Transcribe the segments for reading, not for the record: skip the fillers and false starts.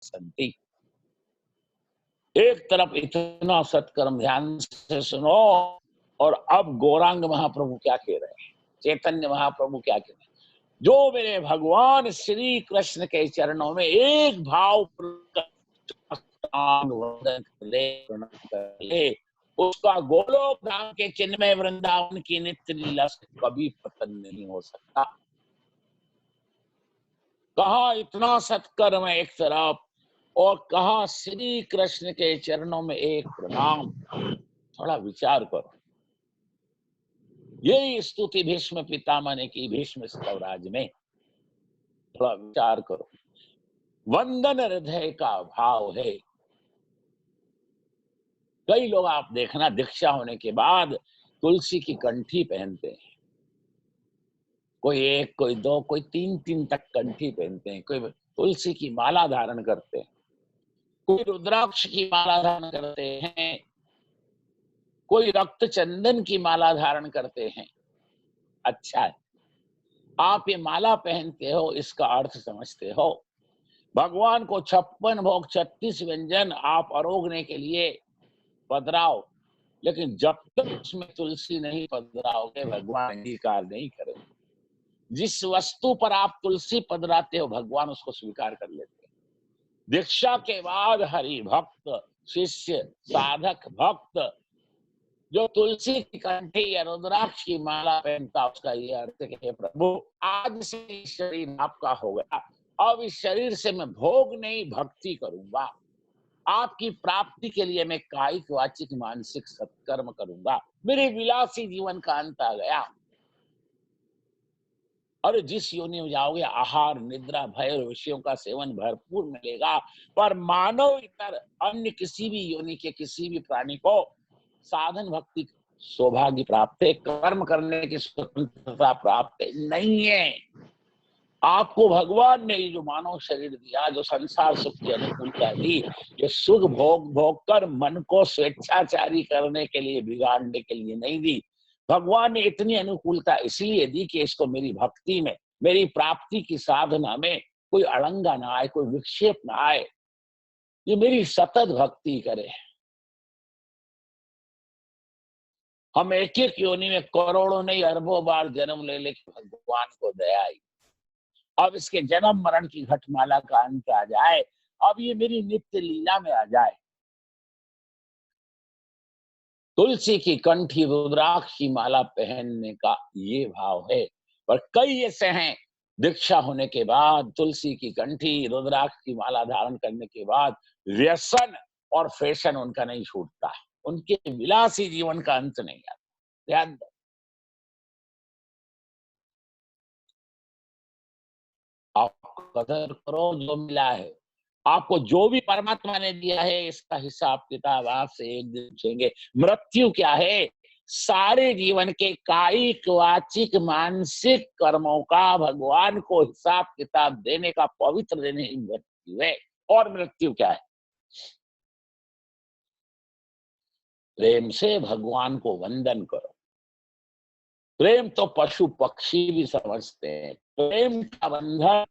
संति। एक तरफ इतना सत्कर्म, ध्यान से सुनो। और अब गौरांग महाप्रभु क्या कह रहे हैं, चैतन्य महाप्रभु क्या कह रहे हैं, जो मेरे भगवान श्री कृष्ण के चरणों में एक भाव ले, उसका गोलोक धाम के चिन्मय वृंदावन की नित्य लीला से कभी पतन नहीं हो सकता। कहा इतना सत्कर्म है एक तरफ, और कहा श्री कृष्ण के चरणों में एक प्रणाम। थोड़ा विचार करो। यही स्तुति भीष्म पितामह ने की भीष्म स्तवराज में। थोड़ा विचार करो। वंदन हृदय का भाव है। कई लोग आप देखना दीक्षा होने के बाद तुलसी की कंठी पहनते हैं। कोई एक, कोई दो, कोई तीन तीन तक कंठी पहनते हैं। कोई तुलसी की माला धारण करते हैं, कोई रुद्राक्ष की माला धारण करते हैं, कोई रक्त चंदन की माला धारण करते हैं। अच्छा है, आप ये माला पहनते हो, इसका अर्थ समझते हो। भगवान को 56 भोग 36 व्यंजन आप आरोगने के लिए पधराओ, लेकिन जब तक उसमें तुलसी नहीं पधराओगे भगवान अंगीकार नहीं करेंगे। जिस वस्तु पर आप तुलसी पधराते हो भगवान उसको स्वीकार कर लेते हैं। दीक्षा के बाद हरि भक्त, शिष्य, साधक भक्त जो तुलसी की कंठी या रुद्राक्ष की माला पहनता, उसका ये अर्थ है कि प्रभु आज से शरीर आपका हो गया, अब इस शरीर से मैं भोग नहीं भक्ति करूंगा। आपकी प्राप्ति के लिए मैं कायिक वाचिक मानसिक सत्कर्म करूंगा। मेरे विलासी जीवन का अंत आ गया। और जिस योनि में जाओगे आहार निद्रा भय और विषयों का सेवन भरपूर मिलेगा, पर मानव इतर अन्य किसी भी योनि के किसी भी प्राणी को साधन भक्ति सौभाग्य प्राप्त है, कर्म करने की स्वतंत्रता प्राप्त नहीं है। आपको भगवान ने ये जो मानव शरीर दिया, जो संसार सुख की अनुकूलता दी, ये सुख भोग भोग कर मन को स्वेच्छाचारी करने के लिए, बिगाड़ने के लिए नहीं दी। भगवान ने इतनी अनुकूलता इसलिए दी कि इसको मेरी भक्ति में, मेरी प्राप्ति की साधना में कोई अड़ंगा ना आए, कोई विक्षेप ना आए। ये मेरी सतत भक्ति करे। हम एक एक योनि में करोड़ों नहीं अरबों बार जन्म ले लेके भगवान को दया आई। अब इसके जन्म मरण की घटमाला का अंत आ जाए, अब ये मेरी नित्य लीला में आ जाए। तुलसी की कंठी रुद्राक्ष की माला पहनने का ये भाव है। पर कई ऐसे हैं दीक्षा होने के बाद तुलसी की कंठी रुद्राक्ष की माला धारण करने के बाद व्यसन और फैशन उनका नहीं छूटता, उनके विलासी जीवन का अंत नहीं आता। ध्यान दो। आप कदर करो जो मिला है। आपको जो भी परमात्मा ने दिया है इसका हिसाब किताब आपसे एक दिन पूछेंगे। मृत्यु क्या है? सारे जीवन के कायिक वाचिक मानसिक कर्मों का भगवान को हिसाब किताब देने का, पवित्र देने की मृत्यु है। और मृत्यु क्या है? प्रेम से भगवान को वंदन करो। प्रेम तो पशु पक्षी भी समझते हैं। प्रेम का बंधन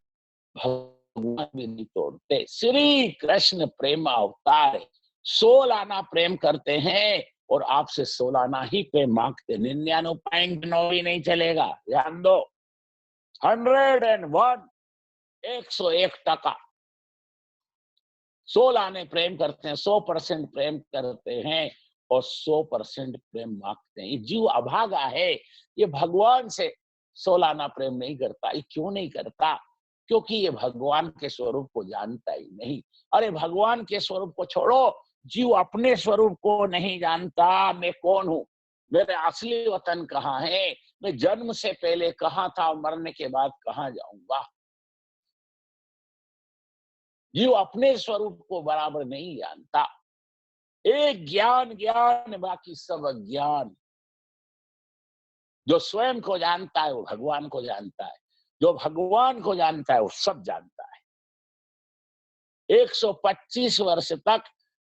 भगवान भी नहीं तोड़ते। श्री कृष्ण प्रेम अवतार है। 16 आना प्रेम करते हैं और आपसे 16 आना ही प्रेम मांगते। 99.9 भी नहीं चलेगा। ध्यान दो। 101 101%। 16 आने प्रेम करते हैं, 100% प्रेम करते हैं और 100% प्रेम मांगते हैं। जीव अभागा है, ये भगवान से 16 आना प्रेम नहीं करता। ये क्यों नहीं करता? क्योंकि ये भगवान के स्वरूप को जानता ही नहीं। अरे भगवान के स्वरूप को छोड़ो, जीव अपने स्वरूप को नहीं जानता। मैं कौन हूं, मेरे असली वतन कहाँ है, मैं जन्म से पहले कहाँ था, मरने के बाद कहाँ जाऊंगा। जीव अपने स्वरूप को बराबर नहीं जानता। एक ज्ञान ज्ञान, बाकी सब अज्ञान। जो स्वयं को जानता है वो भगवान को जानता है, जो भगवान को जानता है वो सब जानता है। 125 वर्ष तक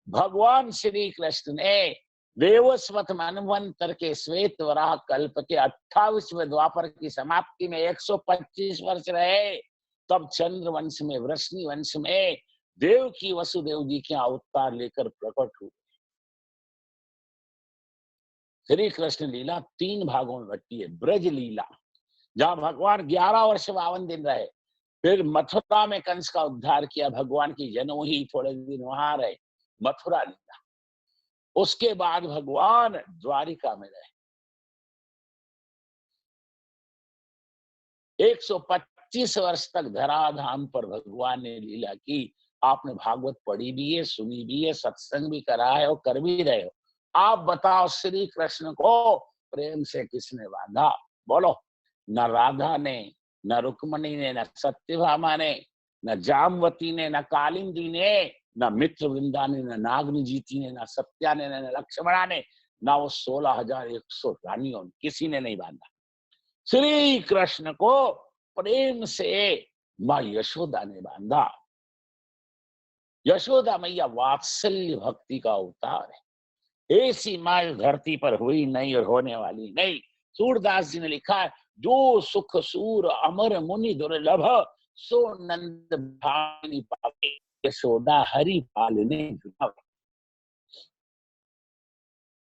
भगवान श्री कृष्ण ने देवस्वत मनवंतर के श्वेत वराह कल्प के 28वें द्वापर की समाप्ति में 125 वर्ष रहे। तब चंद्र वंश में, वृष्णि वंश में देव की वसुदेव जी के अवतार लेकर प्रकट हुए। श्री कृष्ण लीला 3 भागों में बटी है। ब्रज लीला, जहां भगवान 11 वर्ष 52 दिन रहे, फिर मथुरा में कंस का उद्धार किया, भगवान की जनोही थोड़े दिन वहां रहे, मथुरा लीला। उसके बाद भगवान द्वारिका में रहे। 125 वर्ष तक धराधाम पर भगवान ने लीला की। आपने भागवत पढ़ी भी है, सुनी भी है, सत्संग भी करा है और कर भी रहे हो। आप बताओ, श्री कृष्ण को प्रेम से किसने बांधा? बोलो। न राधा ने, न रुक्मणी ने, न सत्यभामा ने, न जामवती ने, न कालिंदी ने, न मित्रवृंदा ने, न नागनिजीति ने, न सत्या ने, न लक्ष्मणा ने, न वो 16,100 रानियों ने, किसी ने नहीं बांधा। श्री कृष्ण को प्रेम से मां यशोदा ने बांधा। यशोदा मैया वात्सल्य भक्ति का अवतार है। ऐसी मां धरती पर हुई नहीं और होने वाली नहीं। सूरदास जी ने लिखा है, जो सुख सूर अमर मुनि दुर्लभ, सो नंद भामिनी पावे, यशोदा हरि पालने जुटावे।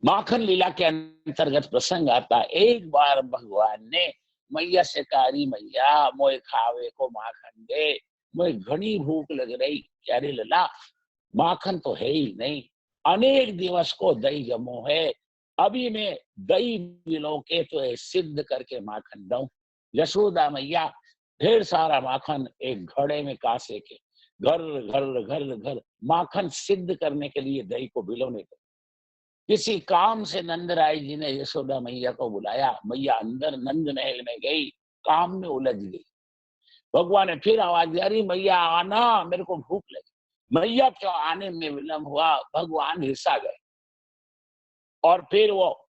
माखन लीला के अंतर्गत प्रसंग आता है, एक बार भगवान ने मैया से कहा, मैया मोए खावे को माखन दे, मोए घनी भूख लग रही। अरे लला, माखन तो है ही नहीं, अनेक दिवस को दही जमो है, अभी मैं दही मिलो के तो सिद्ध करके माखन दऊं। यशोदा मैया ढेर सारा माखन एक घड़े में कासे के घर घर घर घर माखन सिद्ध करने के लिए दही को भिलोने को। किसी काम से नंदराय जी ने यशोदा मैया को बुलाया। मैया अंदर नंद महल में गई, काम में उलझ गई। भगवान ने फिर आवाज दी, अरे मैया आना, मेरे को भूख लगी। मैया क्यों आने में विलंब हुआ? भगवान हिस्सा गए और फिर वो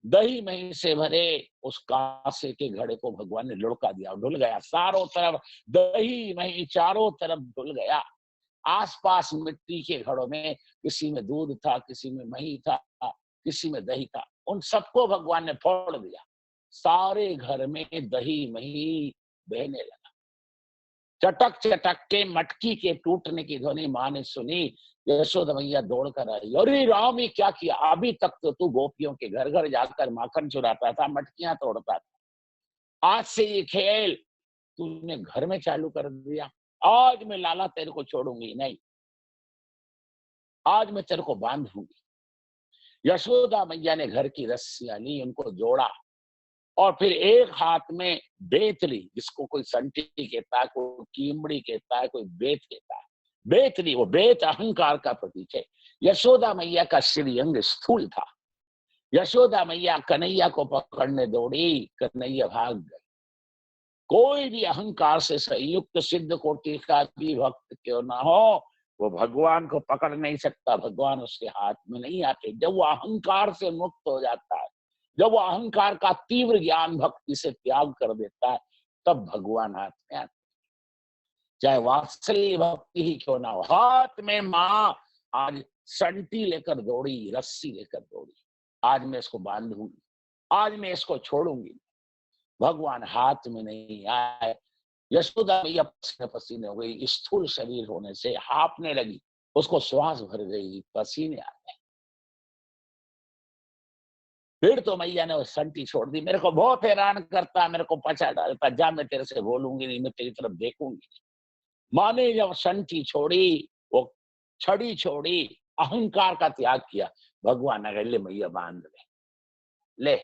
दही मही से भरे उस कांसे के घड़े को भगवान ने लुढ़का दिया, धुल गया। चारों तरफ दही मही, चारों तरफ धुल गया। आसपास मिट्टी के घड़ों में किसी में दूध था, किसी में मही था, किसी में दही था, उन सबको भगवान ने फोड़ दिया। सारे घर में दही मही बहने लगा। चटक चटक के मटकी के टूटने की ध्वनि मां ने सुनी। यशोदा मैया दौड़ कर आई, अरे राम, ये क्या किया? अभी तक तो तू गोपियों के घर घर जाकर माखन चुराता था, मटकियां तोड़ता था, आज से ये खेल तूने घर में चालू कर दिया। आज मैं लाला तेरे को छोड़ूंगी नहीं, आज मैं तेरे को बांधूंगी। यशोदा मैया ने घर की रस्सियां ली, उनको जोड़ा और फिर एक हाथ में बेत ली, जिसको कोई संटी कहता है, कोई कीमड़ी कहता है, कोई बेत कहता है। बेत ली, वो बेत अहंकार का प्रतीक है। यशोदा मैया का श्रीअंग स्थूल था। यशोदा मैया कन्हैया को पकड़ने दौड़ी, कन्हैया भाग गए। कोई भी अहंकार से संयुक्त सिद्ध कोटि का भी भक्त क्यों ना हो, वो भगवान को पकड़ नहीं सकता। भगवान उसके हाथ में नहीं आते। जब वो अहंकार से मुक्त हो जाता है, जब वो अहंकार का तीव्र ज्ञान भक्ति से त्याग कर देता है, तब भगवान हाथ में आते। चाहे वात्सल्य भक्ति ही क्यों ना हो, हाथ में मां आज संटी लेकर दौड़ी, रस्सी लेकर दौड़ी। आज मैं इसको बांधूंगी, आज मैं इसको छोड़ूंगी। भगवान हाथ में नहीं आए। यशोदा मैया पसीने पसीने हो गई, स्थूल शरीर होने से हांफने लगी, उसको श्वास भर गई, पसीने आ गए। फिर तो मैया ने वो संटी छोड़ दी। मेरे को बहुत हैरान करता, मेरे को पचा डालता, जा मैं तेरे से बोलूंगी नहीं, मैं तेरी तरफ देखूंगी नहीं। माँ ने जब संटी छोड़ी, वो छड़ी छोड़ी, अहंकार का त्याग किया, भगवान ने कहा, ले मैया बांध ले,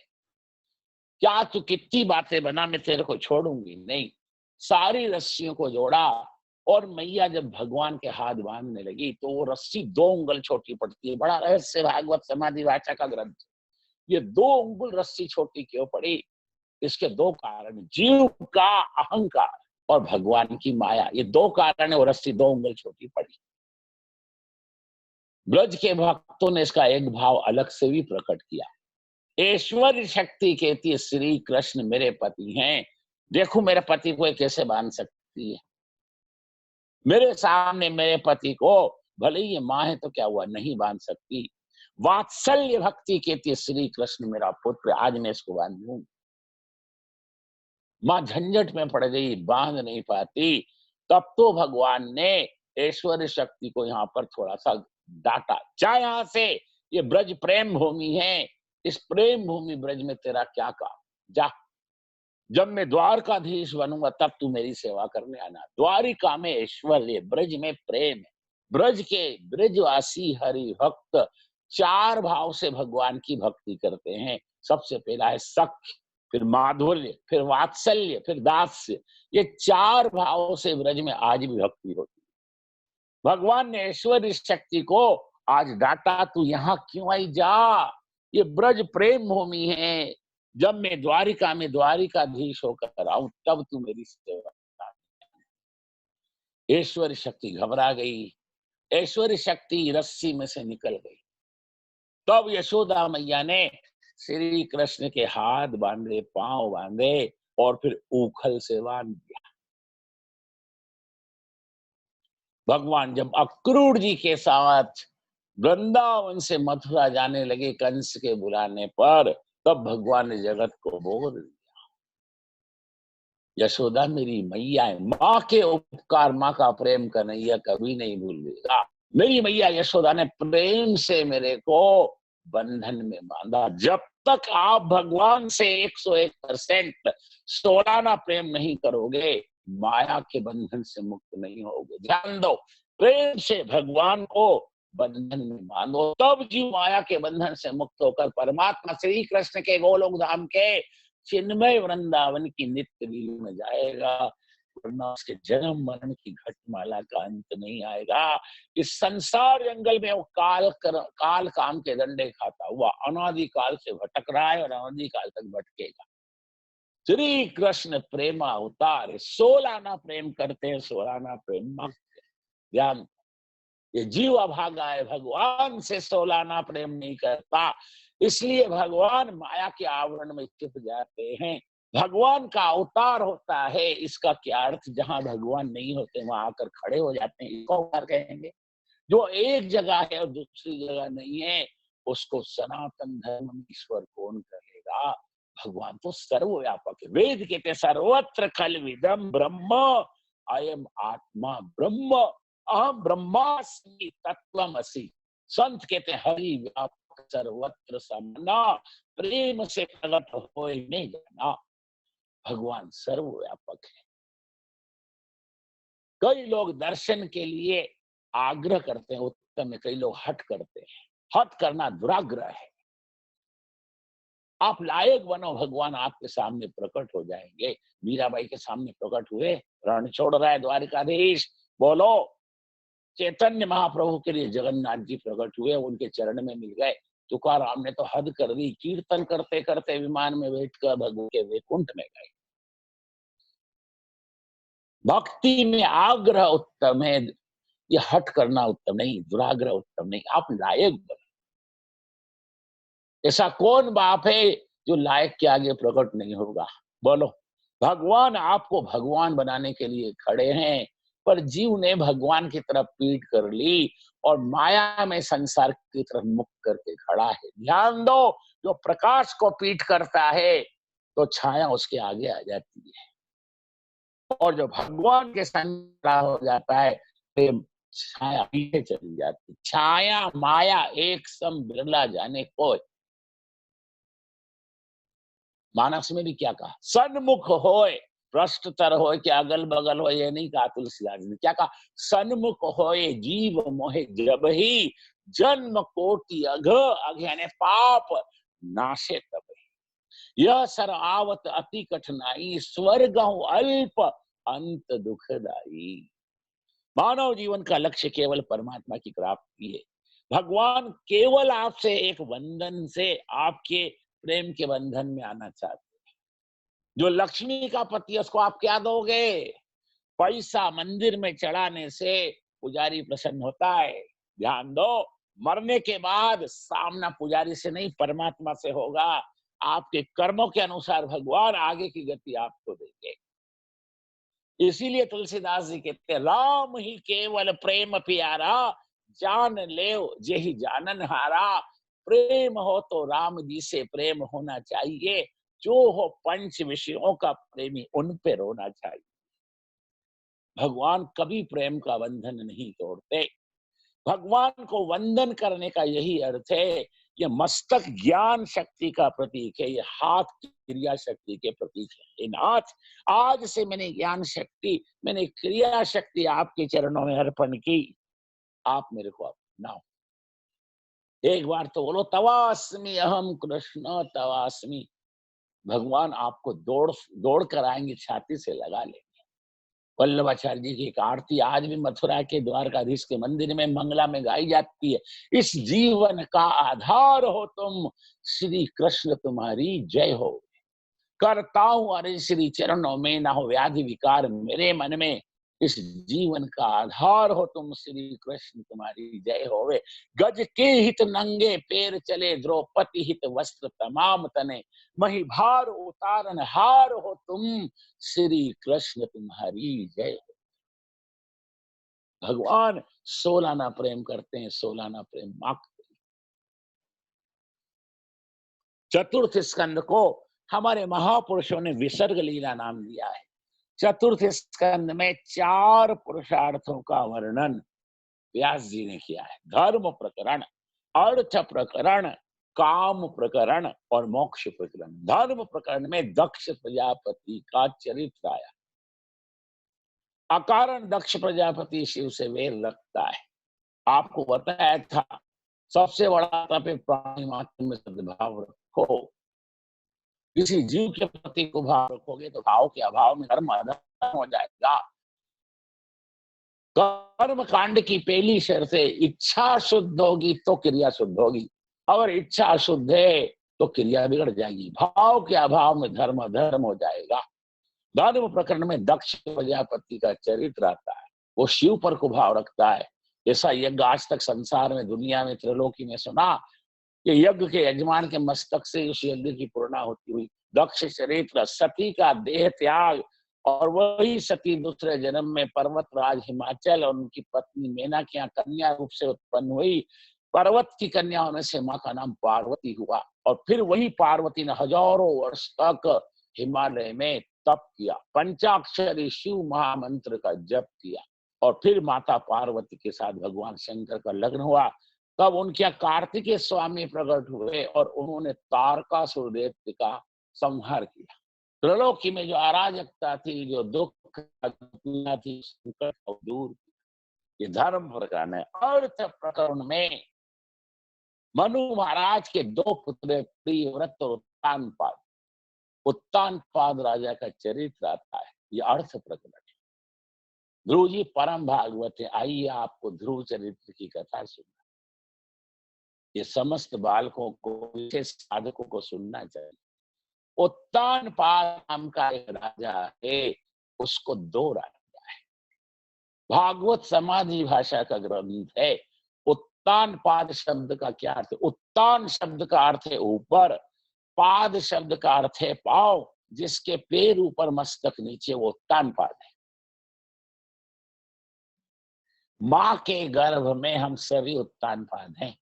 क्या तू कितनी बातें बना, मैं तेरे को छोड़ूंगी नहीं। सारी रस्सियों को जोड़ा और मैया जब भगवान के हाथ बांधने लगी तो वो रस्सी 2 उंगल छोटी पड़ती है। बड़ा रहस्य भागवत समाधि वाचा का ग्रंथ। ये 2 उंगल रस्सी छोटी क्यों पड़ी? इसके 2 कारण, जीव का अहंकार और भगवान की माया, ये 2 कारण है वो रस्सी 2 उंगल छोटी पड़ी। ब्रज के भक्तों ने इसका एक भाव अलग से भी प्रकट किया। ऐश्वर्य शक्ति कहती है, श्री कृष्ण मेरे पति हैं, देखो मेरे पति को कैसे बांध सकती है। मेरे सामने मेरे पति को, भले ही ये मां है तो क्या हुआ, नहीं बांध सकती। वात्सल्य भक्ति कहती है, श्री कृष्ण मेरा पुत्र, आज मैं इसको बांधूं। मां झंझट में पड़ गई, बांध नहीं पाती। तब तो भगवान ने ऐश्वर्य शक्ति को यहाँ पर थोड़ा सा डांटा, जा यहाँ से, ये ब्रज प्रेम भूमि है, इस प्रेम भूमि ब्रज में तेरा क्या काम, जा, जब मैं द्वारकाधीश बनूंगा तब तू मेरी सेवा करने आना। द्वारिका में ऐश्वर्य, ब्रज में प्रेम है। ब्रज के ब्रजवासी हरि भक्त चार भाव से भगवान की भक्ति करते हैं। सबसे पहला है सख्य, फिर माधुर्य, फिर वात्सल्य, फिर दास्य। ये चार भाव से ब्रज में आज भी भक्ति होती है। भगवान ने ऐश्वर्य शक्ति को आज डांटा, तू यहाँ क्यों आई, जा, ये ब्रज प्रेम भूमि है, जब मैं द्वारिका में द्वारिकाधीश होकर आऊं तब तू मेरी सेवा कर। ऐश्वर्य शक्ति घबरा गई, ऐश्वर्य शक्ति रस्सी में से निकल गई। तब यशोदा मैया ने श्री कृष्ण के हाथ बांधे, पांव बांधे और फिर ऊखल से बांध दिया। भगवान जब अक्रूर जी के साथ वृंदावन से मथुरा जाने लगे कंस के बुलाने पर, तब भगवान ने जगत को बोल दिया, यशोदा मेरी मैया है, माँ के उपकार, माँ का प्रेम कन्हैया कभी नहीं भूलेगा। मेरी मैया यशोदा ने प्रेम से मेरे को बंधन में बांधा। जब तक आप भगवान से 101% सोलाना प्रेम नहीं करोगे, माया के बंधन से मुक्त नहीं होगे। ध्यान दो, प्रेम से भगवान को बंधन में बांधो, तब जीव माया के बंधन से मुक्त होकर परमात्मा श्री कृष्ण के गोलोक धाम के चिन्मय वृंदावन की नित्य लीला में जाएगा, वरना उसके जन्म मरण की घटमाला का अंत नहीं आएगा। इस संसार जंगल में वो काल काम के डंडे खाता हुआ अनादि काल से भटक रहा है और अनादि काल तक भटकेगा। श्री कृष्ण प्रेमा अवतार, सोलाना प्रेम करते हैं, सोलाना प्रेम भक्त। ध्यान, ये जीव अभागा है, भगवान से सोलाना प्रेम नहीं करता, इसलिए भगवान माया के आवरण में छिप जाते हैं। भगवान का अवतार होता है, इसका क्या अर्थ, जहां भगवान नहीं होते वहां आकर खड़े हो जाते हैं, इसको अवतार कहेंगे। जो एक जगह है और दूसरी जगह नहीं है, उसको सनातन धर्म में ईश्वर कौन कहेगा। भगवान तो सर्वव्यापक है। वेद कहते हैं सर्वत्र खलविदम ब्रह्म, अयम आत्मा ब्रह्म, अहम ब्रह्मास्मि तत्त्वमसि। संत कहते हैं हरि व्यापक सर्वत्र समाना, प्रेम से प्रगट होए नहीं जाना। भगवान सर्वव्यापक है। कई लोग दर्शन के लिए आग्रह करते हैं, उत्तम है, कई लोग हट करते हैं। हट करना दुराग्रह है। आप लायक बनो, भगवान आपके सामने प्रकट हो जाएंगे। मीराबाई के सामने प्रकट हुए, रण छोड़ रहा है द्वारिकाधीश, बोलो। चैतन्य महाप्रभु के लिए जगन्नाथ जी प्रकट हुए, उनके चरण में मिल गए। तुकाराम ने तो हद कर दी, कीर्तन करते करते विमान में बैठकर भगवान के वैकुंठ में गए। भक्ति में आग्रह उत्तम है, ये हट करना उत्तम नहीं, दुराग्रह उत्तम नहीं। आप लायक बनो। ऐसा कौन बाप है जो लायक के आगे प्रकट नहीं होगा, बोलो। भगवान आपको भगवान बनाने के लिए खड़े हैं, पर जीव ने भगवान की तरफ पीठ कर ली और माया में संसार की तरफ मुख करके खड़ा है। ध्यान दो, जो प्रकाश को पीठ करता है तो छाया उसके आगे आ जाती है, और जो भगवान के संग खड़ा हो जाता है तो छाया पीछे चली जाती। छाया माया एक सम बिरला जाने कोई। मानस में भी क्या कहा, सन्मुख होए, भ्रष्टतर होए कि अगल बगल हो, ये नहीं कहा तुलसीदास ने। क्या कहा, सन्मुख होए जीव मोहे जब ही, जन्म कोटि अघ अघ यानी पाप नाशे तब ही। यह सर आवत अति कठिनाई, स्वर्ग अल्प अंत दुखदाई। मानव जीवन का लक्ष्य केवल परमात्मा की प्राप्ति है। भगवान केवल आपसे एक बंधन से, आपके प्रेम के बंधन में आना चाहते हैं। जो लक्ष्मी का पति है उसको आप क्या दोगे, पैसा मंदिर में चढ़ाने से पुजारी प्रसन्न होता है। ध्यान दो, मरने के बाद सामना पुजारी से नहीं परमात्मा से होगा। आपके कर्मों के अनुसार भगवान आगे की गति आपको देंगे। इसीलिए तुलसीदास जी कहते हैं, राम ही केवल प्रेम प्यारा, जान ले जेहि जानन हारा। प्रेम हो तो राम जी से प्रेम होना चाहिए, जो हो पंच विषयों का प्रेमी उन पे रोना चाहिए। भगवान कभी प्रेम का बंधन नहीं तोड़ते। भगवान को वंदन करने का यही अर्थ है। ये मस्तक ज्ञान शक्ति का प्रतीक है, ये हाथ क्रिया शक्ति के प्रतीक है। ये नाथ, आज से मैंने ज्ञान शक्ति, मैंने क्रिया शक्ति आपके चरणों में अर्पण की, आप मेरे को अपनाओ। एक बार तो बोलो, तवास्मि अहम कृष्ण तवास्मि। भगवान आपको दौड़ दौड़ कर आएंगे, छाती से लगा ले। वल्लभाचार्य जी की एक आरती आज भी मथुरा के द्वारकाधीश के मंदिर में मंगला में गाई जाती है। इस जीवन का आधार हो तुम, श्री कृष्ण तुम्हारी जय हो। करता हूं अरे श्री चरणों में, ना हो व्याधि विकार मेरे मन में। इस जीवन का आधार हो तुम, श्री कृष्ण तुम्हारी जय होवे। गज के हित नंगे पैर चले, द्रौपदी हित वस्त्र तमाम तने। मही भार उतारन हार हो तुम, श्री कृष्ण तुम्हारी जय हो। भगवान सोलाना प्रेम करते हैं, सोलाना प्रेम मांगते हैं। चतुर्थ स्कंद को हमारे महापुरुषों ने विसर्ग लीला नाम दिया है। चतुर्थ स्कंद में 4 पुरुषार्थों का वर्णन व्यास जी ने किया है। धर्म प्रकरण, अर्थ प्रकरण, काम प्रकरण और मोक्ष प्रकरण। धर्म प्रकरण में दक्ष प्रजापति का चरित्र आया। अकारण दक्ष प्रजापति शिव से वेर रखता है। आपको बताया था, सबसे बड़ा तप है प्राणी मात्र में सद्भाव रखो। किसी जीव के प्रति को भाव रखोगे तो भाव के अभाव में धर्म अधर्म हो जाएगा। कर्म कांड की पहली शर्त है, इच्छा शुद्ध होगी तो क्रिया शुद्ध होगी। अगर इच्छा अशुद्ध है तो क्रिया बिगड़ जाएगी। भाव के अभाव में धर्म अधर्म हो जाएगा। धर्म प्रकरण में दक्ष प्रजापति का चरित्र आता है। वो शिव पर को भाव रखता है। ऐसा यज्ञ आज तक संसार में, दुनिया में, त्रिलोकी में सुना कि यज्ञ के यजमान के मस्तक से उस यज्ञ की पूर्णा होती हुई। दक्ष चरित्र, सती का देह त्याग, और वही सती दूसरे जन्म में पर्वतराज हिमाचल और उनकी पत्नी मेना के यहाँ कन्या रूप से उत्पन्न हुई। पर्वत की कन्याओं में से माँ का नाम पार्वती हुआ, और फिर वही पार्वती ने हजारों वर्ष तक हिमालय में तप किया, पंचाक्षरी शिव महामंत्र का जप किया, और फिर माता पार्वती के साथ भगवान शंकर का लग्न हुआ। तब उनके यहाँ कार्तिकेय स्वामी प्रकट हुए और उन्होंने तारकासुर दैत्य का संहार किया। त्रिलोकी में जो अराजकता थी, जो दुख थी, संकट को दूर। ये धर्म प्रकरण है। अर्थ प्रकरण में मनु महाराज के 2 पुत्र, प्रियव्रत और उत्तानपाद। उत्तानपाद राजा का चरित्र आता है। ये अर्थ प्रकरण है। ध्रुव जी परम भागवत है, आइए आपको ध्रुव चरित्र की कथा सुना। ये समस्त बालकों को, विशेष साधकों को सुनना चाहिए। उत्तानपाद नाम का एक राजा है, उसको 2 राजा है। भागवत समाधि भाषा का ग्रंथ है। उत्तानपाद शब्द का क्या अर्थ है? उत्तान शब्द का अर्थ है ऊपर, पाद शब्द का अर्थ है पांव। जिसके पैर ऊपर मस्तक नीचे, वो उत्तानपाद है। माँ के गर्भ में हम सभी उत्तानपाद हैं।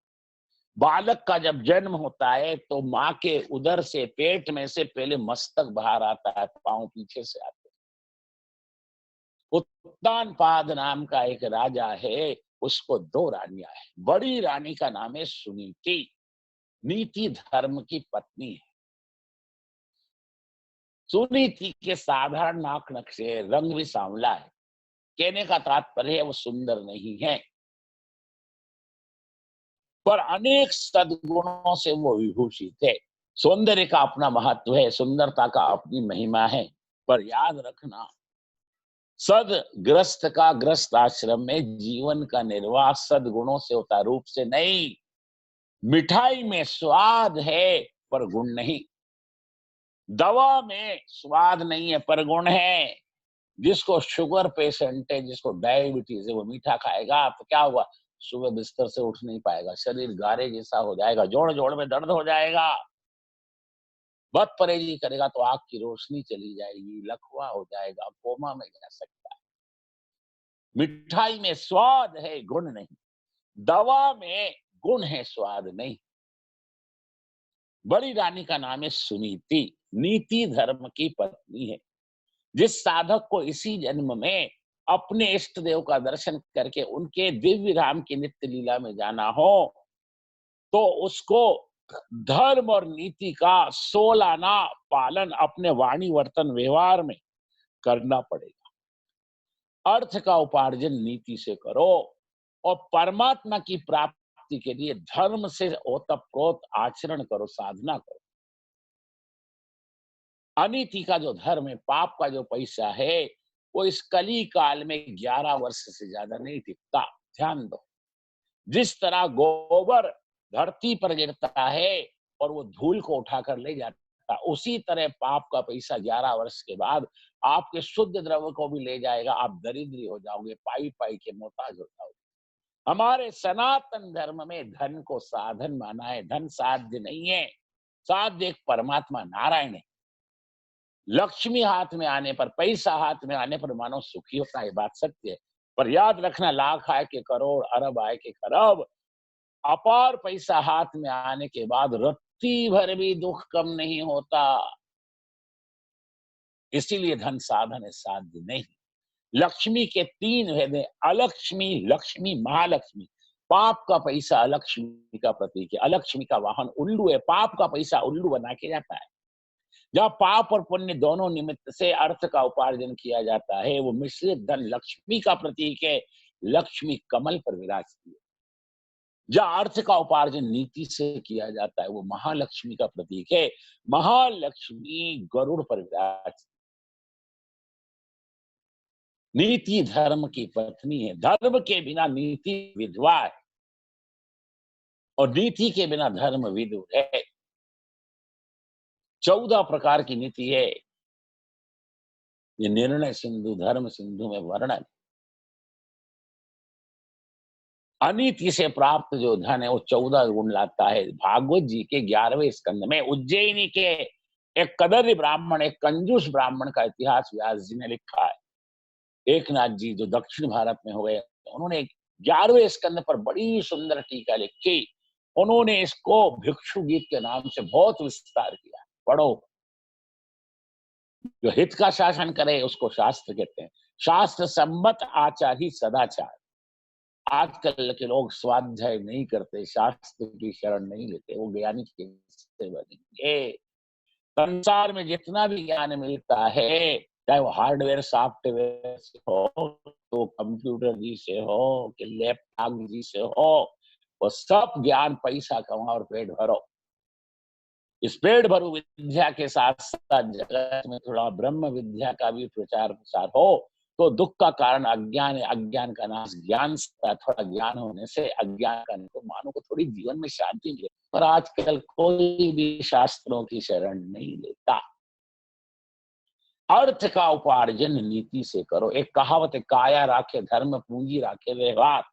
बालक का जब जन्म होता है तो माँ के उदर से, पेट में से पहले मस्तक बाहर आता है, पांव पीछे से आते हैं। उत्तानपाद नाम का एक राजा है, उसको 2 रानियां है। बड़ी रानी का नाम है सुनीति, नीति धर्म की पत्नी है। सुनीति के साधारण नाक नक्शे, रंग भी सांवला है। कहने का तात्पर्य है वो सुंदर नहीं है, पर अनेक सद्गुणों से वो विभूषित है। सौंदर्य का अपना महत्व है, सुंदरता का अपनी महिमा है। पर याद रखना, सदग्रस्त का ग्रस्त आश्रम में जीवन का निर्वाह सद्गुणों से होता, रूप से नहीं। मिठाई में स्वाद है पर गुण नहीं। दवा में स्वाद नहीं है पर गुण है। जिसको शुगर पेशेंट है, जिसको डायबिटीज है, वो मीठा खाएगा तो क्या होगा? सुबह बिस्तर से उठ नहीं पाएगा, शरीर गारे जैसा हो जाएगा, जोड़ जोड़ में दर्द हो जाएगा। बद परहेजी करेगा तो आंख की रोशनी चली जाएगी, लकवा हो जाएगा, कोमा में जा सकता है। मिठाई में स्वाद है, गुण नहीं। दवा में गुण है, स्वाद नहीं। बड़ी रानी का नाम है सुनीति, नीति धर्म की पत्नी है। जिस साधक को इसी जन्म में अपने इष्ट देव का दर्शन करके उनके दिव्य धाम की नित्य लीला में जाना हो, तो उसको धर्म और नीति का सोलाना पालन अपने वाणी वर्तन व्यवहार में करना पड़ेगा। अर्थ का उपार्जन नीति से करो और परमात्मा की प्राप्ति के लिए धर्म से ओतप्रोत आचरण करो, साधना करो। अनीति का जो धर्म है, पाप का जो पैसा है, वो इस कली काल में 11 वर्ष से ज्यादा नहीं टिकता। ध्यान दो, जिस तरह गोबर धरती पर गिरता है और वो धूल को उठाकर ले जाता, उसी तरह पाप का पैसा 11 वर्ष के बाद आपके शुद्ध द्रव्य को भी ले जाएगा। आप दरिद्री हो जाओगे, पाई पाई के मोहताज हो जाओगे। हमारे सनातन धर्म में धन को साधन माना है, धन साध्य नहीं है। साध्य एक परमात्मा नारायण है। लक्ष्मी हाथ में आने पर, पैसा हाथ में आने पर मानो सुखी होता है, बात सत्य है। पर याद रखना, लाख आए के करोड़, अरब आए के खरब, अपार पैसा हाथ में आने के बाद रत्ती भर भी दुख कम नहीं होता। इसीलिए धन साधन है, साध्य नहीं। लक्ष्मी के 3 भेद हैं, अलक्ष्मी, लक्ष्मी, महालक्ष्मी। पाप का पैसा अलक्ष्मी का प्रतीक है, अलक्ष्मी का वाहन उल्लू है। पाप का पैसा उल्लू बना के जाता है। जब पाप और पुण्य दोनों निमित्त से अर्थ का उपार्जन किया जाता है, वो मिश्रित धन लक्ष्मी का प्रतीक है। लक्ष्मी कमल पर विराजती है। जहाँ अर्थ का उपार्जन नीति से किया जाता है, वो महालक्ष्मी का प्रतीक है। महालक्ष्मी गरुड़ पर विराजती। नीति धर्म की पत्नी है। धर्म के बिना नीति विधवा है और नीति के बिना धर्म विदुर है। 14 प्रकार की नीति है। ये निर्णय सिंधु, धर्म सिंधु में वर्णन। अनीति से प्राप्त जो धन है वो 14 गुण लाता है। भागवत जी के 11वें स्कंद में उज्जैनी के एक कदर्य ब्राह्मण, एक कंजूस ब्राह्मण का इतिहास व्यास जी ने लिखा है। एकनाथ जी जो दक्षिण भारत में हुए, उन्होंने 11वें स्कंद पर बड़ी सुंदर टीका लिखी। उन्होंने इसको भिक्षु गीत के नाम से बहुत विस्तार किया। पढ़ो। जो हित का शासन करे उसको शास्त्र कहते हैं। शास्त्र सम्मत आचार ही सदाचार। आजकल के लोग स्वाध्याय नहीं करते, शास्त्र की शरण नहीं लेते, वो ज्ञानी कैसे बनेंगे? संसार में जितना भी ज्ञान मिलता है, चाहे वो हार्डवेयर सॉफ्टवेयर से हो, तो कंप्यूटर जी से हो कि लैपटॉप जी से हो, वो सब ज्ञान पैसा कमाओ और पेट भरो। इस पेट भरू विद्या के साथ साथ जगत में थोड़ा ब्रह्म विद्या का भी प्रचार प्रसार हो तो दुख का कारण अज्ञान है, अज्ञान का नाश ज्ञान से। थोड़ा ज्ञान होने से अज्ञान का तो मानो को थोड़ी जीवन में शांति मिले। पर आजकल कोई भी शास्त्रों की शरण नहीं लेता। अर्थ का उपार्जन नीति से करो। एक कहावत है, काया राखे धर्म, पूंजी राखे व्यवहार।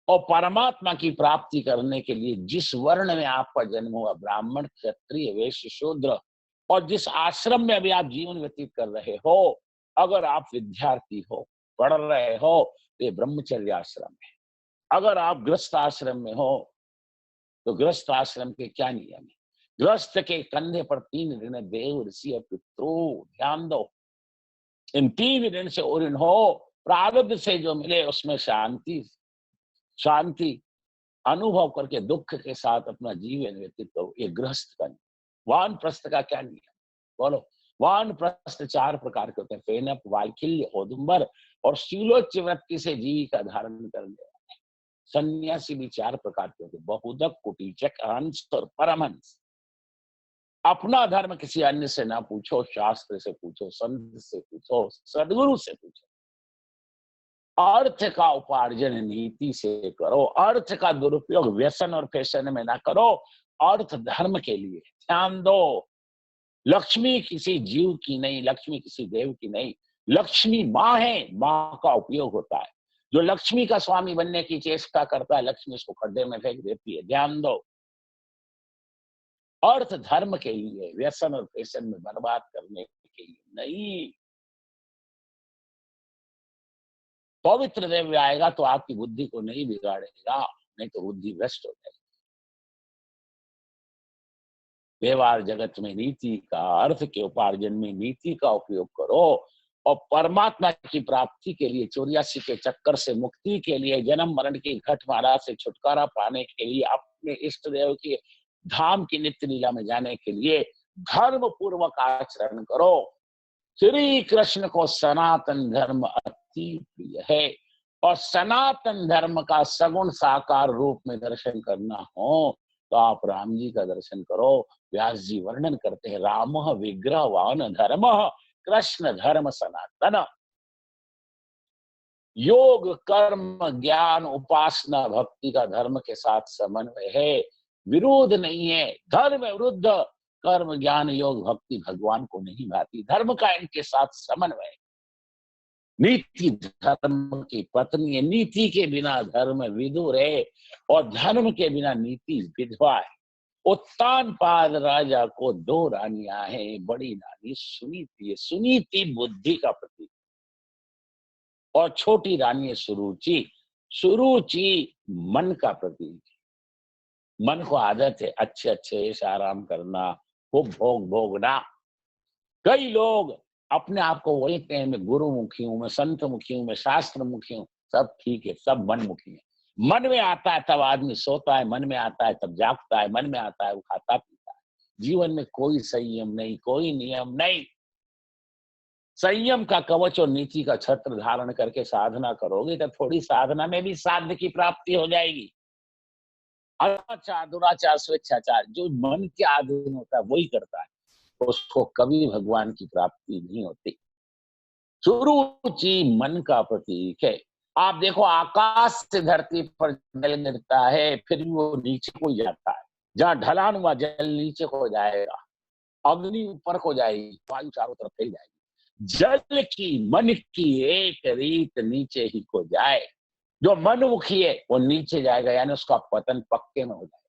और परमात्मा की प्राप्ति करने के लिए जिस वर्ण में आपका जन्म हुआ, ब्राह्मण, क्षत्रिय, वैश्य, शूद्र, और जिस आश्रम में अभी आप जीवन व्यतीत कर रहे हो, अगर आप विद्यार्थी हो, पढ़ रहे हो, तो ये ब्रह्मचर्य आश्रम है। अगर आप गृहस्थ आश्रम में हो तो गृहस्थ आश्रम के क्या नियम है? गृहस्थ के कंधे पर 3 ऋण, देव, ऋषि और पितृ। ध्यान दो, इन 3 ऋण से ऊर्ण हो। प्रारब्ध से जो मिले उसमें शांति शांति अनुभव करके दुख के साथ अपना जीवन व्यतीत करो। ये गृहस्थ का नियम। वानप्रस्थ का क्या नियम? बोलो। वानप्रस्थ 4 प्रकार के होते हैं, फेनक, वालखिल्य, औदुंबर और शीलोच्च वृत्ति से जीविका धारण करने वाले। सन्यासी भी 4 प्रकार के होते हैं, बहुदक, कुटीचक, हंस और परमहंस। अपना धर्म किसी अन्य से ना पूछो, शास्त्र से पूछो, संत से पूछो, सदगुरु से पूछो। अर्थ का उपार्जन नीति से करो। अर्थ का दुरुपयोग व्यसन और फैशन में ना करो। अर्थ धर्म के लिए। ध्यान दो, लक्ष्मी किसी जीव की नहीं, लक्ष्मी किसी देव की नहीं। लक्ष्मी माँ है, माँ का उपयोग होता है। जो लक्ष्मी का स्वामी बनने की चेष्टा करता है, लक्ष्मी उसको खड्डे में फेंक देती है। ध्यान दो, अर्थ धर्म के लिए, व्यसन और फैशन में बर्बाद करने के लिए नहीं। पवित्र द्रव्य आएगा तो आपकी बुद्धि को नहीं बिगाड़ेगा, नहीं तो बुद्धि भ्रष्ट हो जाएगी। व्यवहार जगत में नीति का, अर्थ के उपार्जन में नीति का उपयोग करो। और परमात्मा की प्राप्ति के लिए, 84 के चक्कर से मुक्ति के लिए, जन्म मरण की घटमाला से छुटकारा पाने के लिए, अपने इष्ट देव के धाम की नित्य लीला में जाने के लिए धर्म पूर्वक आचरण करो। श्री कृष्ण को सनातन धर्म अति प्रिय है और सनातन धर्म का सगुण साकार रूप में दर्शन करना हो तो आप राम जी का दर्शन करो। व्यास जी वर्णन करते हैं, राम विग्रहवान धर्म कृष्ण धर्म सनातन। योग कर्म ज्ञान उपासना भक्ति का धर्म के साथ समन्वय है, विरोध नहीं है। धर्म विरुद्ध कर्म ज्ञान योग भक्ति भगवान को नहीं भाती। धर्म का इनके साथ समन्वय। नीति धर्म की पत्नी है, नीति के बिना धर्म विदुर है और धर्म के बिना नीति विधवा है। उत्तानपाद राजा को 2 रानियां हैं, बड़ी रानी सुनीति है, सुनीति बुद्धि का प्रतीक, और छोटी रानी है सुरुचि, सुरुचि मन का प्रतीक। मन को आदत है अच्छे अच्छे ऐश आराम करना, खूब भोग भोगना। कई लोग अपने आप को बोलते हैं मैं गुरुमुखी हूं, मैं संत मुखी हूं, मैं शास्त्र मुखी हूं। सब ठीक है, सब मन मुखी है। मन में आता है तब आदमी सोता है, मन में आता है तब जागता है, मन में आता है वो खाता पीता है। जीवन में कोई संयम नहीं, कोई नियम नहीं। संयम का कवच और नीति का छत्र धारण करके साधना करोगे तो थोड़ी साधना में भी साध्य की प्राप्ति हो जाएगी। अनाचार दुराचार स्वेच्छाचार जो मन के अधीन होता है वही करता है, तो उसको कभी भगवान की प्राप्ति नहीं होती। सुरुचि मन का प्रतीक है। आप देखो आकाश से धरती पर जल गिरता है फिर भी वो नीचे को जाता है। जहां ढलान हुआ जल नीचे को जाएगा, अग्नि ऊपर को जाएगी, वायु चारों तरफ फैल जाएगी। जल की मन की एक रीत नीचे ही को जाए। जो मनमुखी है वो नीचे जाएगा, यानी उसका पतन पक्के में हो जाएगा।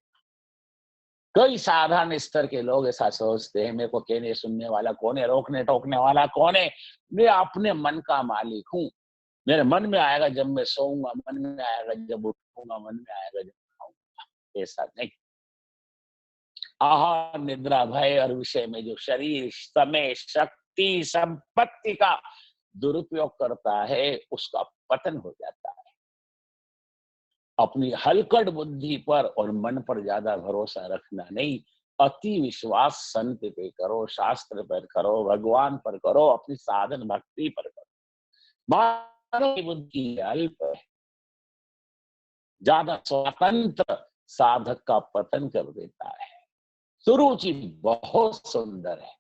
कई साधारण स्तर के लोग ऐसा सोचते हैं मेरे को कहने सुनने वाला कौन है, रोकने टोकने वाला कौन है, मैं अपने मन का मालिक हूँ। मेरे मन में आएगा जब मैं सोऊंगा, मन में आएगा जब उठूंगा, मन में आएगा जब खाऊंगा। ऐसा नहीं। आहार निद्रा भय और विषय में जो शरीर समय शक्ति संपत्ति का दुरुपयोग करता है उसका पतन हो जाता है। अपनी हलकट बुद्धि पर और मन पर ज्यादा भरोसा रखना नहीं, अति विश्वास संत पे करो, शास्त्र पर करो, भगवान पर करो, अपनी साधन भक्ति पर करो। मानव की बुद्धि अल्प है, ज्यादा स्वतंत्र साधक का पतन कर देता है। सुरुचि बहुत सुंदर है।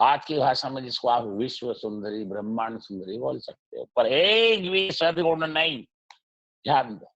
आज की भाषा में जिसको आप विश्व सुंदरी ब्रह्मांड सुंदरी बोल सकते हो, पर एक भी सद्गुण नहीं। ध्यान दो,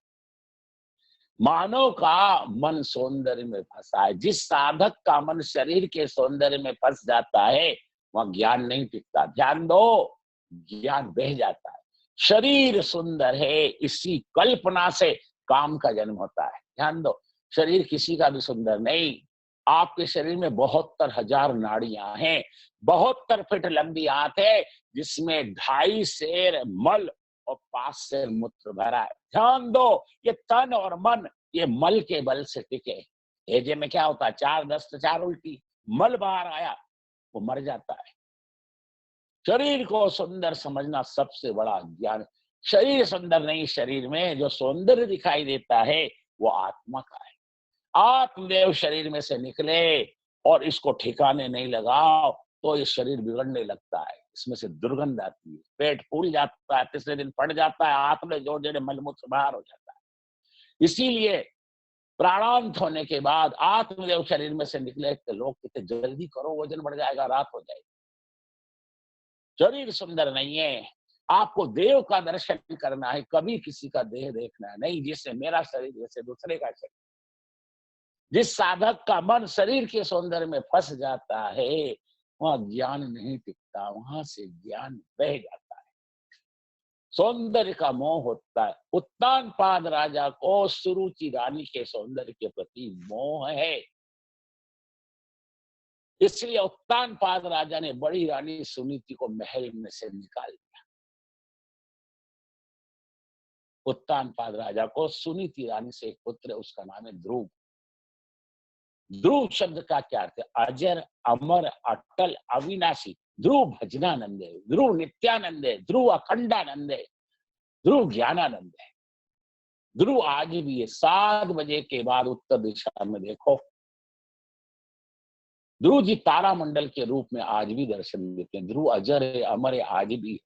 मानव का मन सौंदर्य में फंसा है। जिस साधक का मन शरीर के सौंदर्य में फंस जाता है वहां ज्ञान नहीं टिकता। ध्यान दो, ज्ञान बह जाता है। शरीर सुंदर है, इसी कल्पना से काम का जन्म होता है। ध्यान दो, शरीर किसी का भी सुंदर नहीं। आपके शरीर में 72,000 नाड़ियां हैं, 72 फीट लंबी आंत है जिसमें 2.5 सेर मल और 5 सेर मूत्र भरा है। ध्यान दो, ये तन और मन ये मल के बल से टिके। हेजे में क्या होता है, 4 दस्त 4 उल्टी, मल बाहर आया वो मर जाता है। शरीर को सुंदर समझना सबसे बड़ा ज्ञान। शरीर सुंदर नहीं, शरीर में जो सौंदर्य दिखाई देता है वो आत्मा का है। आत्मदेव शरीर में से निकले और इसको ठिकाने नहीं लगाओ तो ये शरीर बिगड़ने लगता है, इसमें से दुर्गंध आती है, पेट फूल जाता है, तीसरे दिन फट जाता है, हाथ में जोड़ जोड़े मलमूत्र बाहर हो जाता है। इसीलिए प्राणांत होने के बाद आत्मदेव शरीर में से निकले तो लोग कहते जल्दी करो वजन बढ़ जाएगा, रात हो जाएगी। शरीर सुंदर नहीं है, आपको देव का दर्शन करना है, कभी किसी का देह देखना नहीं। जिससे मेरा शरीर वैसे दूसरे का शरीर। जिस साधक का मन शरीर के सौंदर्य में फंस जाता है वहां ज्ञान नहीं टिकता, वहां से ज्ञान बह जाता है। सौंदर्य का मोह होता है। उत्तानपाद राजा को सुरुचि रानी के सौंदर्य के प्रति मोह है, इसलिए उत्तानपाद राजा ने बड़ी रानी सुनीति को महल में से निकाल दिया। उत्तानपाद राजा को सुनीति रानी से एक पुत्र, उसका नाम है ध्रुव। ध्रुव शब्द का क्या अर्थ है? अजर, अमर, अटल, अविनाशी। ध्रुव भजनानंद है, ध्रुव नित्यानंद है, ध्रुव अखंडानंद है, ध्रुव ज्ञानानंद है। ध्रुव आज भी है। 7 बजे के बाद उत्तर दिशा में देखो, ध्रुव जी तारामंडल के रूप में आज भी दर्शन देते हैं। ध्रुव अजर है, अमर है, आज भी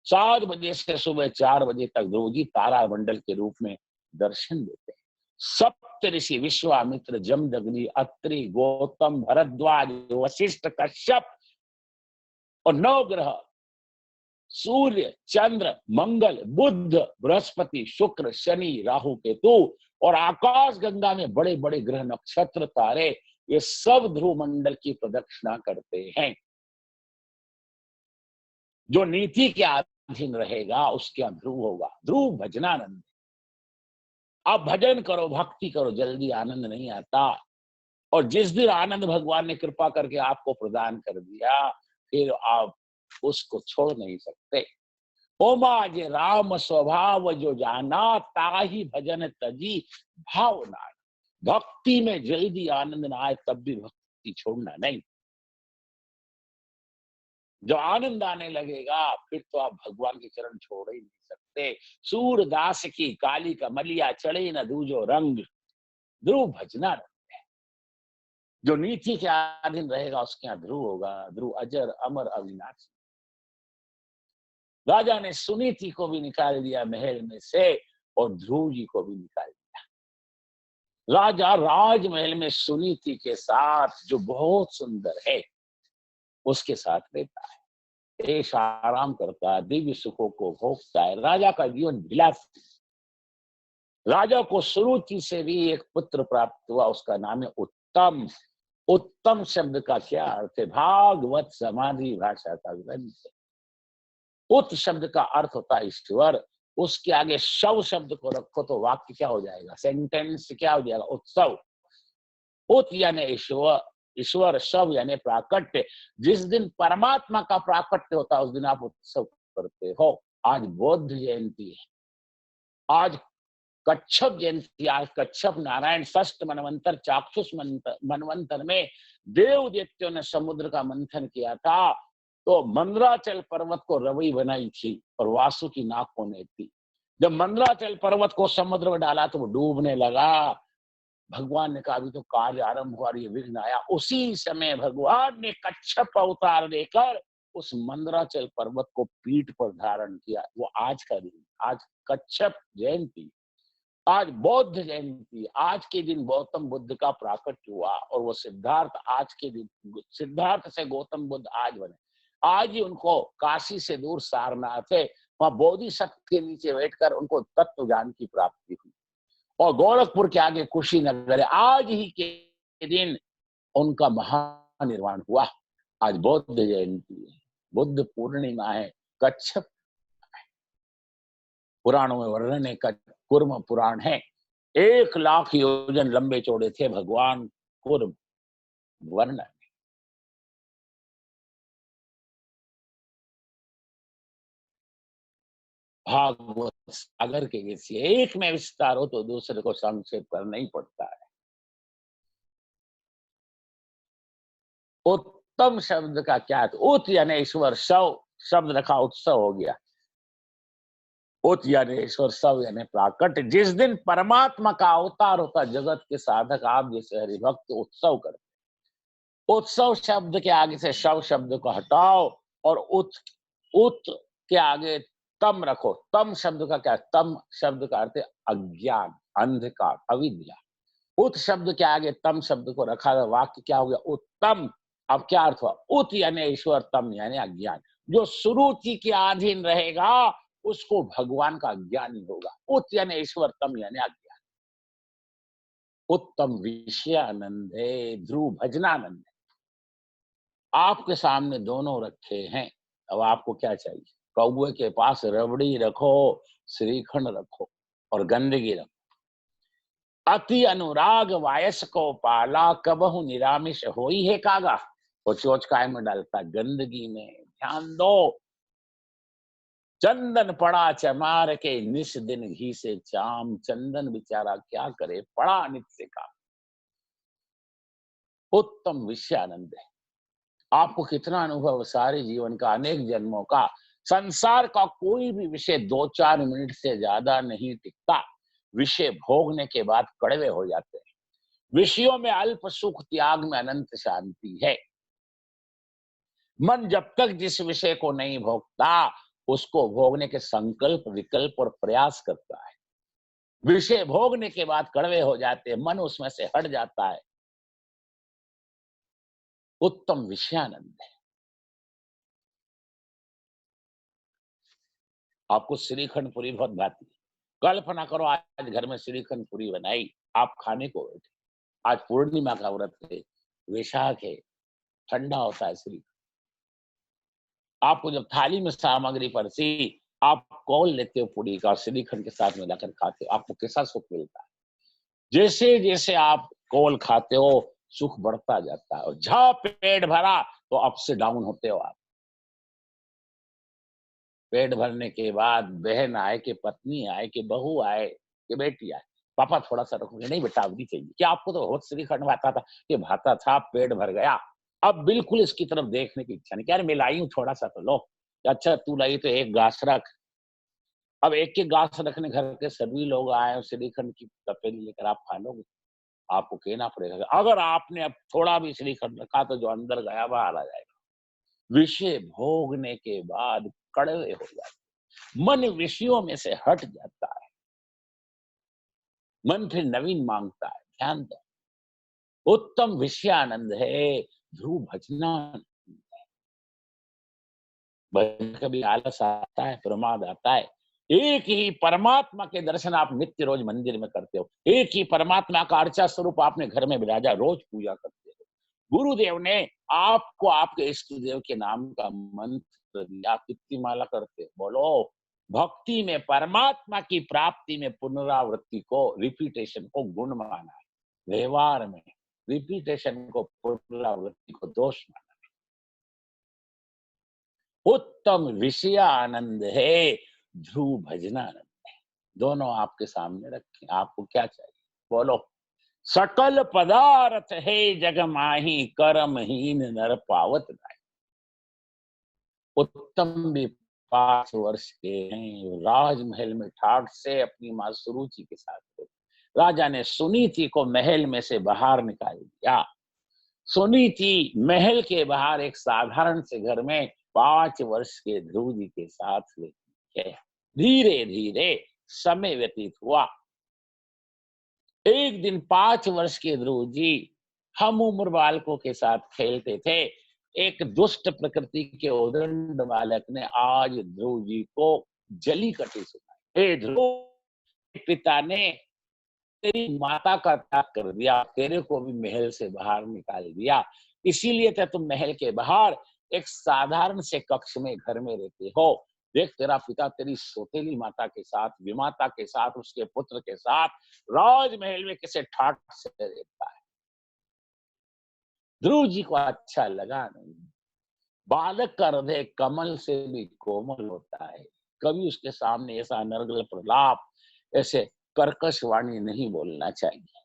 7 बजे से सुबह 4 बजे तक ध्रुव जी तारामंडल के रूप में दर्शन देते हैं। सप्त ऋषि विश्वामित्र, जमदग्नि, अत्रि, गौतम, भरद्वाज, वशिष्ठ, कश्यप और 9 ग्रह सूर्य, चंद्र, मंगल, बुध, बृहस्पति, शुक्र, शनि, राहु, केतु और आकाश गंगा में बड़े बड़े ग्रह, नक्षत्र, तारे, ये सब ध्रुव मंडल की प्रदक्षिणा करते हैं। जो नीति के अधीन रहेगा उसके यहाँ ध्रुव होगा। ध्रुव भजनानंद। आप भजन करो, भक्ति करो, जल्दी आनंद नहीं आता। और जिस दिन आनंद भगवान ने कृपा करके आपको प्रदान कर दिया, फिर आप उसको छोड़ नहीं सकते। ओमा जे राम स्वभाव जो जाना, ताही भजन तजी भावना। भक्ति में जल्दी आनंद ना आए तब भी भक्ति छोड़ना नहीं। जो आनंद आने लगेगा फिर तो आप भगवान के चरण छोड़ ही नहीं सकते। सूरदास की काली कमलिया चढ़े न दूजो रंग, ध्रुव भजना। जो नीति के अधीन रहेगा उसके यहाँ ध्रुव होगा। ध्रुव अजर अमर अविनाशी। राजा ने सुनीति को भी निकाल दिया महल में से और ध्रुव जी को भी निकाल दिया। राजा राजमहल में सुनीति के साथ, जो बहुत सुंदर है, उसके साथ रहता है, ऐश आराम करता है, दिव्य सुखों को भोगता है। राजा का जीवन विलासी। राजा को सुरुचि से भी एक पुत्र प्राप्त हुआ, उसका नाम है उत्तम। उत्तम शब्द का क्या अर्थ है? भागवत समाधि भाषा का ग्रंथ। उत शब्द का अर्थ होता है ईश्वर। उसके आगे शव शब्द को रखो तो वाक्य क्या हो जाएगा? सेंटेंस क्या हो जाएगा? उत्सव। उत यानी ईश्वर, ईश्वर, शव यानी प्राकट्य। जिस दिन परमात्मा का प्राकट्य होता है उस दिन आप उत्सव करते हो। आज बौद्ध जयंती है, आज कच्छप जयंती। आज कच्छप नारायण षष्ठ मनवंतर चाक्षुष मनवंतर में देव दैत्यों ने समुद्र का मंथन किया था, तो मंदराचल पर्वत को रवि बनाई थी और वासुकी नाक होने थी। जब मंदराचल पर्वत को समुद्र में डाला तो वो डूबने लगा। भगवान ने कहा अभी तो कार्य आरंभ हुआ, ये विघ्न आया। उसी समय भगवान ने कच्छप अवतार लेकर उस मंदराचल पर्वत को पीठ पर धारण किया। वो आज का दिन, आज कच्छप जयंती, आज बौद्ध जयंती। आज के दिन गौतम बुद्ध का प्राकट्य हुआ और वो सिद्धार्थ आज के दिन, सिद्धार्थ से गौतम बुद्ध आज बने। आज ही उनको काशी से दूर सारनाथ है, वहां बोधिसत्व के नीचे बैठकर उनको तत्व ज्ञान की प्राप्ति हुई। और गोरखपुर के आगे कुशीनगर है, आज ही के दिन उनका महानिर्वाण हुआ। आज बौद्ध जयंती है, बुद्ध पूर्णिमा है, कच्छप पुराणों में वर्णन है, कूर्म पुराण है। 1,00,000 योजन लंबे चौड़े थे भगवान कूर्म, वर्णन। भागवत सागर के जैसे एक में विस्तार हो तो दूसरे को संक्षेप करना ही पड़ता है। उत्तम शब्द का क्या है? उत यानी ईश्वर, शव शब्द रखा, उत्सव हो गया। उत यानी ईश्वर, शव यानी प्राकट। जिस दिन परमात्मा का अवतार होता, जगत के साधक आप जैसे हरिभक्त उत्सव करते। उत्सव शब्द के आगे से शव शब्द को हटाओ और उत, उत के आगे तम रखो। तम शब्द का क्या? तम शब्द का अर्थ है अज्ञान, अंधकार, अविद्या। उत शब्द के आगे तम शब्द को रखा गया, वाक्य क्या हो गया? उत्तम। अब क्या अर्थ हुआ? उत यानी ईश्वर, तम यानी अज्ञान। जो सुरुचि के अधीन रहेगा उसको भगवान का ज्ञान ही होगा। उत यानी ईश्वर, तम यानी अज्ञान। उत्तम विषयानंद है, ध्रुव भजनानंद है। आपके सामने दोनों रखे हैं, अब आपको क्या चाहिए? कौवे के पास रबड़ी रखो, श्रीखंड रखो और गंदगी रखो। अति अनुराग वायस को पाला, कबहु निरामिष होई है कागा। वो चोच काय में डालता? गंदगी में। ध्यान दो, चंदन पड़ा चमार के निस दिन घी से चाम। चंदन बेचारा क्या करे, पड़ा नित से काम। उत्तम विषयानंद है। आपको कितना अनुभव, सारे जीवन का, अनेक जन्मों का। संसार का कोई भी विषय 2-4 मिनट से ज्यादा नहीं टिकता। विषय भोगने के बाद कड़वे हो जाते हैं। विषयों में अल्प सुख, त्याग में अनंत शांति है। मन जब तक जिस विषय को नहीं भोगता, उसको भोगने के संकल्प, विकल्प और प्रयास करता है। विषय भोगने के बाद कड़वे हो जाते हैं, मन उसमें से हट जाता है। उत्तम विषयानंद है। आपको श्रीखंड पूरी बहुत भाती है। कल्पना करो, आज घर में श्रीखंड पूरी बनाई, आप खाने को बैठे। आज पूर्णिमा का व्रत है, वैशाख है, ठंडा होता है श्रीखंड। आपको जब थाली में सामग्री परसी, आप कौल लेते हो पूरी का, श्रीखंड के साथ मिलाकर खाते हो, आपको कैसा सुख मिलता है। जैसे जैसे आप कौल खाते हो, सुख बढ़ता जाता है, और जहां पेट भरा तो अप से डाउन होते हो आप। पेट भरने के बाद बहन आए, कि पत्नी आए, कि बहू आए, कि बेटी आए, पापा थोड़ा सा रखोगे? नहीं बेटा, अवधि चाहिए। क्या आपको तो बहुत श्रीखंड भाता था? कि भाता था, पेट भर गया। अब बिल्कुल इसकी तरफ देखने की इच्छा नहीं, क्या मैं लाई हूँ, थोड़ा सा तो लो। अच्छा तू लाई तो एक गाछ रख। अब एक एक गाछ रखने, घर के सभी लोग आए और श्रीखंड की तपेली लेकर आप खा लोगे? आपको कहना पड़ेगा, अगर आपने अब थोड़ा भी श्रीखंड रखा तो जो अंदर गया बाहर आ जाएगा। विषय भोगने के बाद कड़वे हो जाते, मन विषयों में से हट जाता है। मन फिर नवीन मांगता है। ध्यान दो, उत्तम विषयानंद है ध्रुव भजनानंद। कभी आलस आता है, प्रमाद आता है। एक ही परमात्मा के दर्शन आप नित्य रोज मंदिर में करते हो। एक ही परमात्मा का अर्चा स्वरूप आपने घर में बिराजा, रोज पूजा करते हो। गुरुदेव ने आपको आपके इष्ट देव के नाम का मंत्र दिया, कितनी माला करते हो? बोलो। भक्ति में, परमात्मा की प्राप्ति में पुनरावृत्ति को, रिपीटेशन को गुण माना है। व्यवहार में रिपीटेशन को, पुनरावृत्ति को दोष माना। उत्तम विषयानंद है ध्रुव भजनानंद है। दोनों आपके सामने रखे, आपको क्या चाहिए? बोलो। सकल पदार्थ है जग माही, कर्महीन नर पावत नाहि। उत्तम भी 5 वर्ष के हैं, राजमहल में ठाठ से अपनी मां सुरुचि के साथ थे। राजा ने सुनीति को महल में से बाहर निकाल दिया। सुनीति महल के बाहर एक साधारण से घर में 5 वर्ष के ध्रुव जी के साथ रहती है। धीरे धीरे समय व्यतीत हुआ। एक दिन 5 वर्ष के ध्रुव जी हम उम्र बालकों के साथ खेलते थे। एक दुष्ट प्रकृति के उदंड बालक ने आज ध्रुव जी को जली कटी सुनाई। हे ध्रुव, पिता ने तेरी माता का त्याग कर दिया, तेरे को भी महल से बाहर निकाल दिया। इसीलिए तो तुम महल के बाहर एक साधारण से कक्ष में, घर में रहते हो। देख, तेरा पिता तेरी सौतेली माता के साथ, विमाता के साथ, उसके पुत्र के साथ राजमहल में कैसे ठाठ से रहता है। ध्रुव जी को अच्छा लगा नहीं। बालक का हृदय कमल से भी कोमल होता है। कभी उसके सामने ऐसा नर्गल प्रलाप, ऐसे कर्कश वाणी नहीं बोलना चाहिए।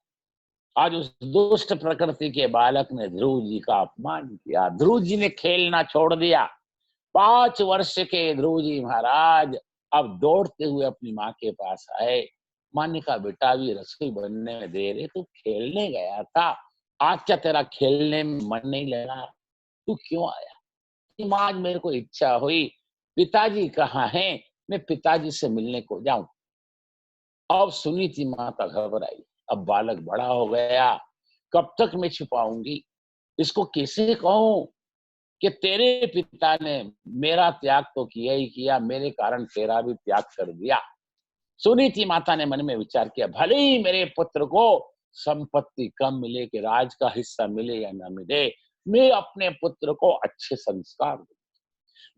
आज उस दुष्ट प्रकृति के बालक ने ध्रुव जी का अपमान किया। ध्रुव जी ने खेलना छोड़ दिया। 5 वर्ष के ध्रुव जी महाराज अब दौड़ते हुए अपनी माँ के पास आए। माँ ने कहा, बेटा अभी रसोई बनने में देर है, तू खेलने गया था, आज क्या तेरा खेलने में मन नहीं लगा? तू क्यों आया? कि माँ, आज मेरे को इच्छा हुई, पिताजी कहाँ हैं, मैं पिताजी से मिलने को जाऊं। अब सुनीति माता घबराई। अब बालक बड़ा हो गया, कब तक मैं छुपाऊंगी? इसको कैसे कहूं कि तेरे पिता ने मेरा त्याग तो किया ही किया, मेरे कारण तेरा भी त्याग कर दिया। सुनीति माता ने मन में विचार किया, भले ही मेरे पुत्र को संपत्ति कम मिले, कि राज का हिस्सा मिले या न मिले, मैं अपने पुत्र को अच्छे संस्कार दूं।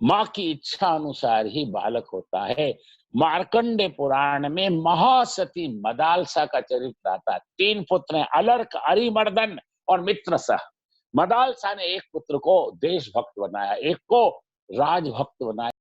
माँ की इच्छा अनुसार ही बालक होता है। मार्कंडे पुराण में महासती मदालसा का चरित्र आता है। 3 पुत्र हैं, अलर्क, अरिमर्दन और मित्रसह। मदालसा ने एक पुत्र को देशभक्त बनाया, एक को राजभक्त बनाया।